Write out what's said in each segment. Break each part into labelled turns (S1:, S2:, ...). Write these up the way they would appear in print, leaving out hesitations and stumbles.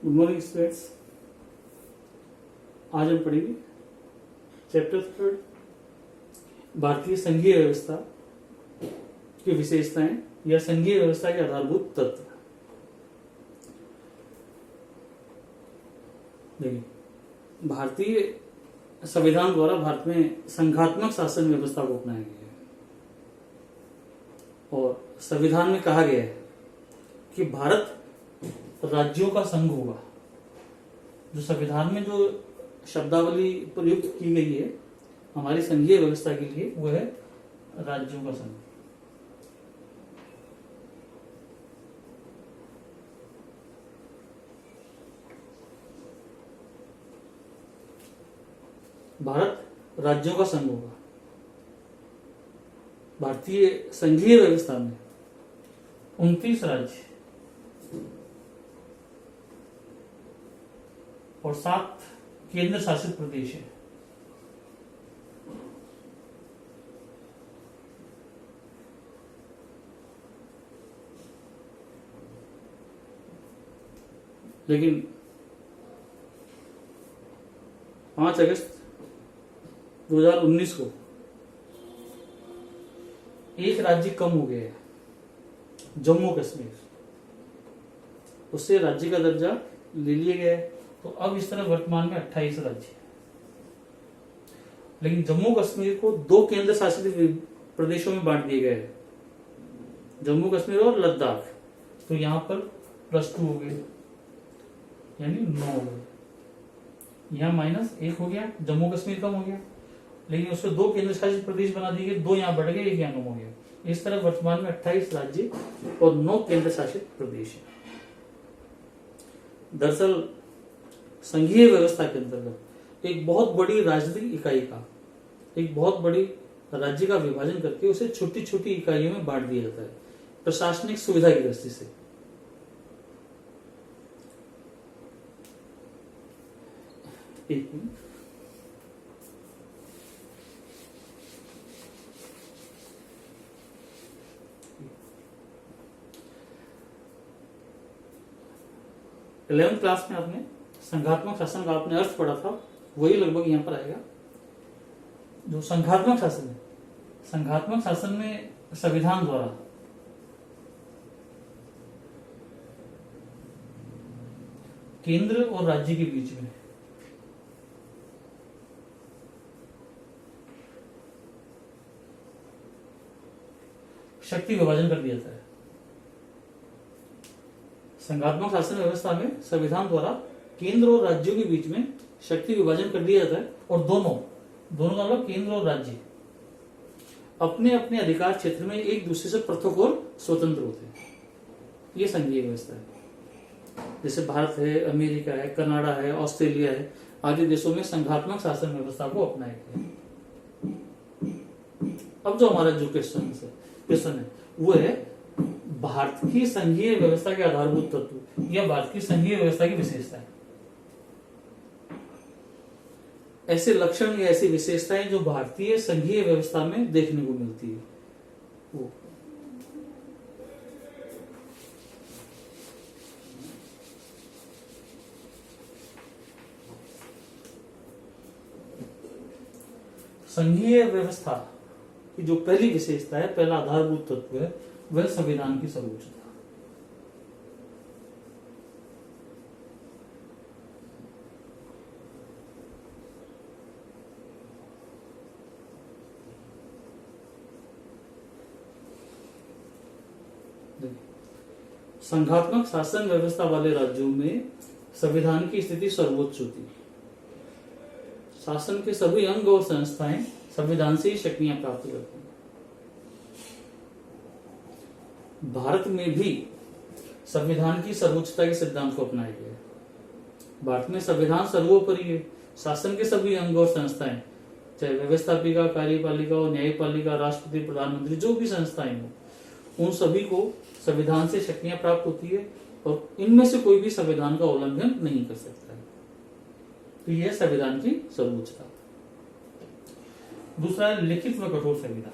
S1: Good morning students. आज हम पढ़ेंगे चैप्टर 3 भारतीय संघीय व्यवस्था की विशेषताएं या संघीय व्यवस्था के आधारभूत तत्व। देखिए, भारतीय संविधान द्वारा भारत में संघात्मक शासन व्यवस्था को अपनाया गया है और संविधान में कहा गया है कि भारत राज्यों का संघ होगा। जो संविधान में जो शब्दावली प्रयुक्त की गई है हमारी संघीय व्यवस्था के लिए वो है राज्यों का संघ। भारत राज्यों का संघ होगा। भारतीय संघीय व्यवस्था में 29 राज्य और 7 केंद्र शासित प्रदेश है। लेकिन 5 अगस्त 2019 को एक राज्य कम हो गया है, जम्मू कश्मीर। उससे राज्य का दर्जा ले लिया गया है। तो अब इस तरह वर्तमान में 28 राज्य है। लेकिन जम्मू कश्मीर को 2 केंद्र शासित प्रदेशों में बांट दिए गए हैं, जम्मू कश्मीर और लद्दाख। तो यहां पर +2 हो गए, यानी 9 हो गए। यहां -1 हो गया, जम्मू कश्मीर कम हो गया। लेकिन उसको 2 केंद्र शासित प्रदेश बना दिए गए, 2 यहां बढ़ गए, 1 यहां कम हो गया। इस तरह वर्तमान में 28 राज्य और 9 केंद्र शासित प्रदेश है। दरअसल संघीय व्यवस्था के अंतर्गत एक बहुत बड़ी राजनीतिक इकाई का, एक बहुत बड़ी राज्य का विभाजन करके उसे छोटी छोटी इकाइयों में बांट दिया जाता है प्रशासनिक सुविधा की दृष्टि से। एक मिनट, इलेवेंथ क्लास में आपने संघात्मक शासन का आपने अर्थ पढ़ा था, वही लगभग यहां पर आएगा। जो संघात्मक शासन है, संघात्मक शासन में संविधान द्वारा केंद्र और राज्य के बीच में शक्ति विभाजन कर दिया जाता है। संघात्मक शासन व्यवस्था में संविधान द्वारा केंद्र और राज्यों के बीच में शक्ति विभाजन कर दिया जाता है और दोनों का मतलब केंद्र और राज्य अपने अपने अधिकार क्षेत्र में एक दूसरे से पृथक और स्वतंत्र होते हैं। ये संघीय व्यवस्था है। जैसे भारत है, अमेरिका है, कनाडा है, ऑस्ट्रेलिया है आदि देशों में संघात्मक शासन व्यवस्था को अपनाया गया है। अब जो हमारा जो क्वेश्चन है वो है भारत की संघीय व्यवस्था के आधारभूत तत्व या भारत की संघीय व्यवस्था की विशेषताएं। ऐसे लक्षण या ऐसी विशेषताएं जो भारतीय संघीय व्यवस्था में देखने को मिलती है वो संघीय व्यवस्था की जो पहली विशेषता है, पहला आधारभूत तत्व है, वह संविधान की सर्वोच्चता। संघात्मक शासन व्यवस्था वाले राज्यों में संविधान की स्थिति सर्वोच्च होती है। शासन के सभी अंग और संस्थाएं संविधान से ही शक्तियां प्राप्त करते हैं। भारत में भी संविधान की सर्वोच्चता के सिद्धांत को अपनाया गया है। भारत में संविधान सर्वोपरि है। शासन के सभी अंग और संस्थाएं, चाहे व्यवस्थापिका, कार्यपालिका और न्यायपालिका, राष्ट्रपति, प्रधानमंत्री, जो भी संस्थाएं हो, उन सभी को संविधान से शक्तियां प्राप्त होती है और इनमें से कोई भी संविधान का उल्लंघन नहीं कर सकता है। तो यह संविधान की सर्वोच्चता। दूसरा है लिखित व कठोर संविधान।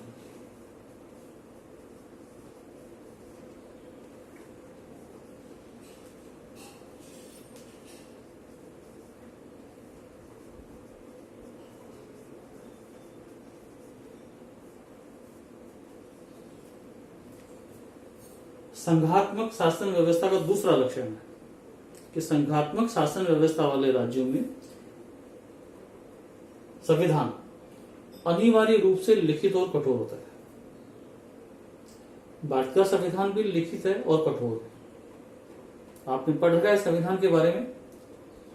S1: संघात्मक शासन व्यवस्था का दूसरा लक्षण है कि संघात्मक शासन व्यवस्था वाले राज्यों में संविधान अनिवार्य रूप से लिखित और कठोर होता है। भारत का संविधान भी लिखित है और कठोर है। आपने पढ़ रखा है संविधान के बारे में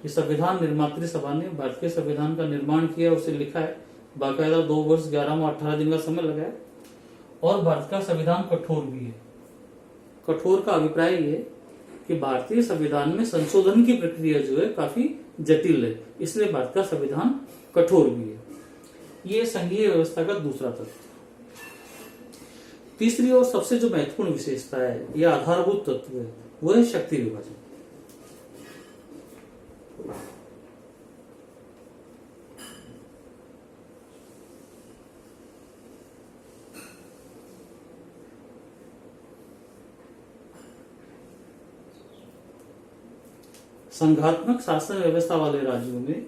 S1: कि संविधान निर्मात्री सभा ने भारत के संविधान का निर्माण किया, उसे लिखा है, बाकायदा 2 वर्ष 11 माह 18 दिन का समय लगा है। और भारत का संविधान कठोर भी है। कठोर का अभिप्राय ये कि भारतीय संविधान में संशोधन की प्रक्रिया जो है काफी जटिल है, इसलिए भारत का संविधान कठोर भी है। ये संघीय व्यवस्था का दूसरा तत्व। तीसरी और सबसे जो महत्वपूर्ण विशेषता है, यह आधारभूत तत्व है, वह है शक्ति विभाजन। संघात्मक शासन व्यवस्था वाले राज्यों में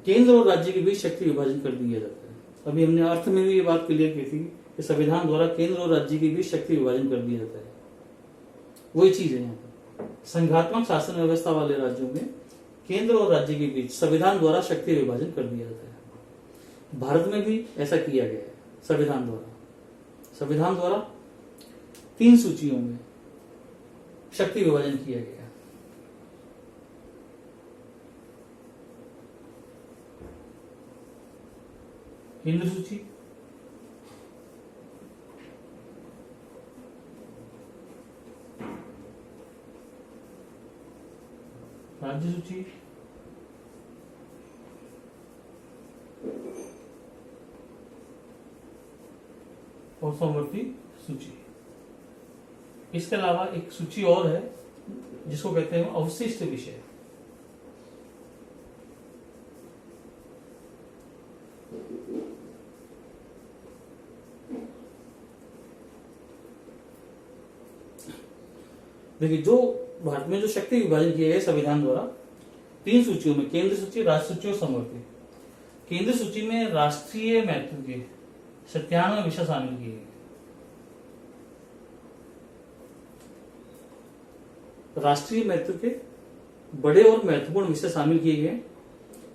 S1: केंद्र और राज्य के बीच शक्ति विभाजन कर दिया जाता है। अभी हमने अर्थ में भी ये बात क्लियर की थी कि संविधान द्वारा केंद्र और राज्य के बीच शक्ति विभाजन कर दिया जाता है। वही चीज है यहाँ पर। संघात्मक शासन व्यवस्था वाले राज्यों में केंद्र और राज्य के बीच संविधान द्वारा शक्ति विभाजन कर दिया जाता है। भारत में भी ऐसा किया गया है। संविधान द्वारा 3 सूचियों में शक्ति विभाजन किया गया है। केंद्र सूची, राज्य सूची, और समवर्ती सूची। इसके अलावा एक सूची और है जिसको कहते हैं अवशिष्ट विषय। देखिए, जो भारत में जो शक्ति विभाजन किया गया संविधान द्वारा 3 सूचियों में, केंद्र सूची, राज्य सूची और समवर्ती। केंद्र सूची में राष्ट्रीय महत्व के 97 विषय शामिल किए गए। राष्ट्रीय महत्व के बड़े और महत्वपूर्ण विषय शामिल किए गए,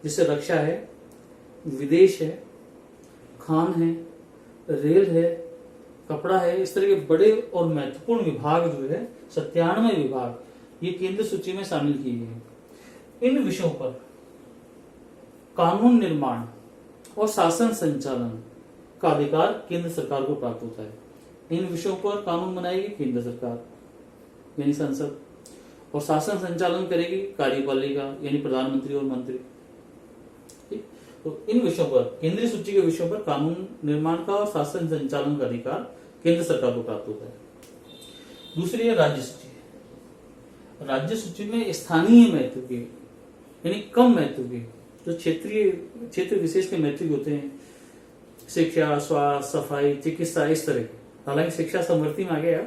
S1: जिससे रक्षा है, विदेश है, खान है, रेल है, कपड़ा है। इस तरह के बड़े और महत्वपूर्ण विभाग जो है 97 विभाग ये केंद्र सूची में शामिल किए गए। इन विषयों पर कानून निर्माण और शासन संचालन का अधिकार केंद्र सरकार को प्राप्त होता है। इन विषयों पर कानून बनाएगी केंद्र सरकार यानी संसद, और शासन संचालन करेगी कार्यपालिका यानी प्रधानमंत्री और मंत्री। तो इन विषयों पर, केंद्रीय सूची के विषयों पर कानून निर्माण का और शासन संचालन का अधिकार केंद्र सरकार को प्राप्त होता है। दूसरी है राज्य सूची। राज्य सूची में स्थानीय महत्व के यानी कम महत्व के, जो क्षेत्र विशेष के महत्व के होते हैं, शिक्षा, स्वास्थ्य, सफाई, चिकित्सा, इस तरह के। हालांकि शिक्षा समवर्ती में आ गया,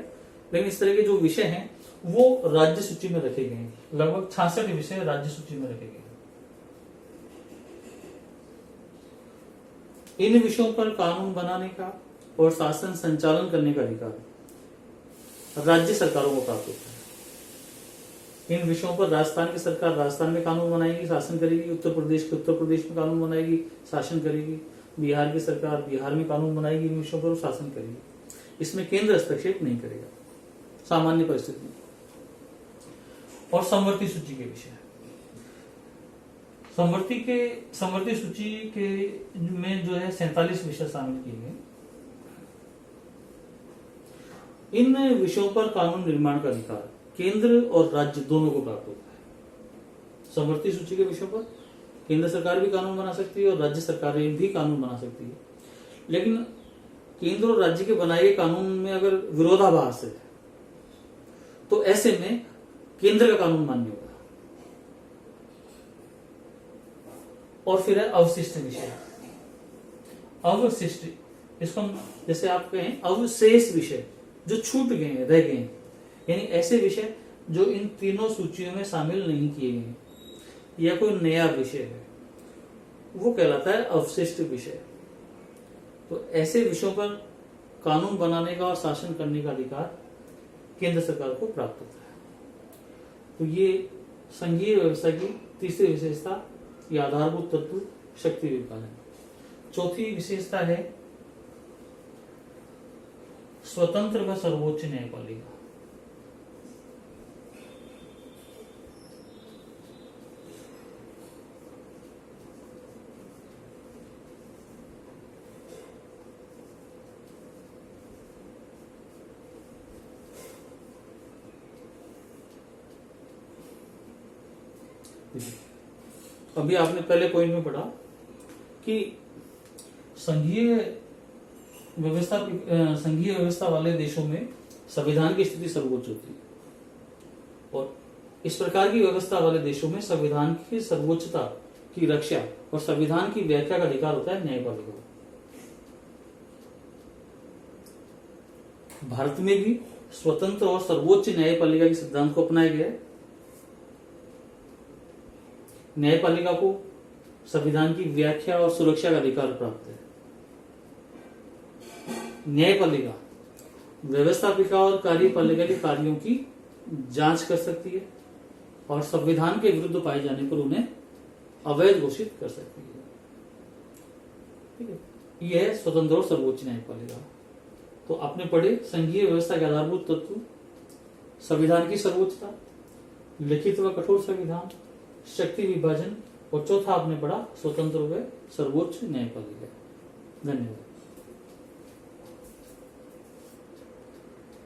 S1: लेकिन इस तरह के जो विषय हैं वो राज्य सूची में रखे गए हैं। लगभग 66 विषय राज्य सूची में रखे गए हैं। इन विषयों पर कानून बनाने का और शासन संचालन करने का अधिकार राज्य सरकारों को प्राप्त होता है। इन विषयों पर राजस्थान की सरकार राजस्थान में कानून बनाएगी, शासन करेगी। उत्तर प्रदेश की उत्तर प्रदेश में कानून बनाएगी, शासन करेगी। बिहार की सरकार बिहार में कानून बनाएगी, इन विषयों पर शासन करेगी। इसमें केंद्र हस्तक्षेप नहीं करेगा सामान्य परिस्थिति में। और समवर्ती सूची के विषय, समवर्ती सूची के में जो है 47 विषय शामिल किए गए। इन विषयों पर कानून निर्माण का अधिकार केंद्र और राज्य दोनों को प्राप्त होता है। समवर्ती सूची के विषयों पर केंद्र सरकार भी कानून बना सकती है और राज्य सरकारें भी कानून बना सकती है। लेकिन केंद्र और राज्य के बनाए गए कानून में अगर विरोधाभास है तो ऐसे में केंद्र का कानून मान्य होगा। और फिर है अवशिष्ट विषय। अवशिष्ट, इसको जैसे आप कहें अवशेष विषय, जो छूट गए हैं, रह गए हैं, यानी ऐसे विषय जो इन तीनों सूचियों में शामिल नहीं किए गए या कोई नया विषय है, वो कहलाता है अवशिष्ट विषय। तो ऐसे विषयों पर कानून बनाने का और शासन करने का अधिकार केंद्र सरकार को प्राप्त होता है। तो ये संघीय व्यवस्था की तीसरी विशेषता या आधारभूत तत्व शक्ति विभाजन। चौथी विशेषता है स्वतंत्र व सर्वोच्च न्यायपालिका। अभी आपने पहले पॉइंट में पढ़ा कि संघीय व्यवस्था वाले देशों में संविधान की स्थिति सर्वोच्च होती है, और इस प्रकार की व्यवस्था वाले देशों में संविधान की सर्वोच्चता की रक्षा और संविधान की व्याख्या का अधिकार होता है न्यायपालिका को। भारत में भी स्वतंत्र और सर्वोच्च न्यायपालिका के सिद्धांत को अपनाया गया है। न्यायपालिका को संविधान की व्याख्या और सुरक्षा का अधिकार प्राप्त है। न्यायपालिका व्यवस्थापिका और कार्यपालिका के कार्यों की जांच कर सकती है और संविधान के विरुद्ध पाए जाने पर उन्हें अवैध घोषित कर सकती है। ठीक है, यह है स्वतंत्र और सर्वोच्च न्यायपालिका। तो आपने पढ़े संघीय व्यवस्था के आधारभूत तत्व, संविधान की सर्वोच्चता, लिखित व कठोर संविधान, शक्ति विभाजन, और चौथा आपने पढ़ा स्वतंत्र व सर्वोच्च न्यायपालिका। धन्यवाद।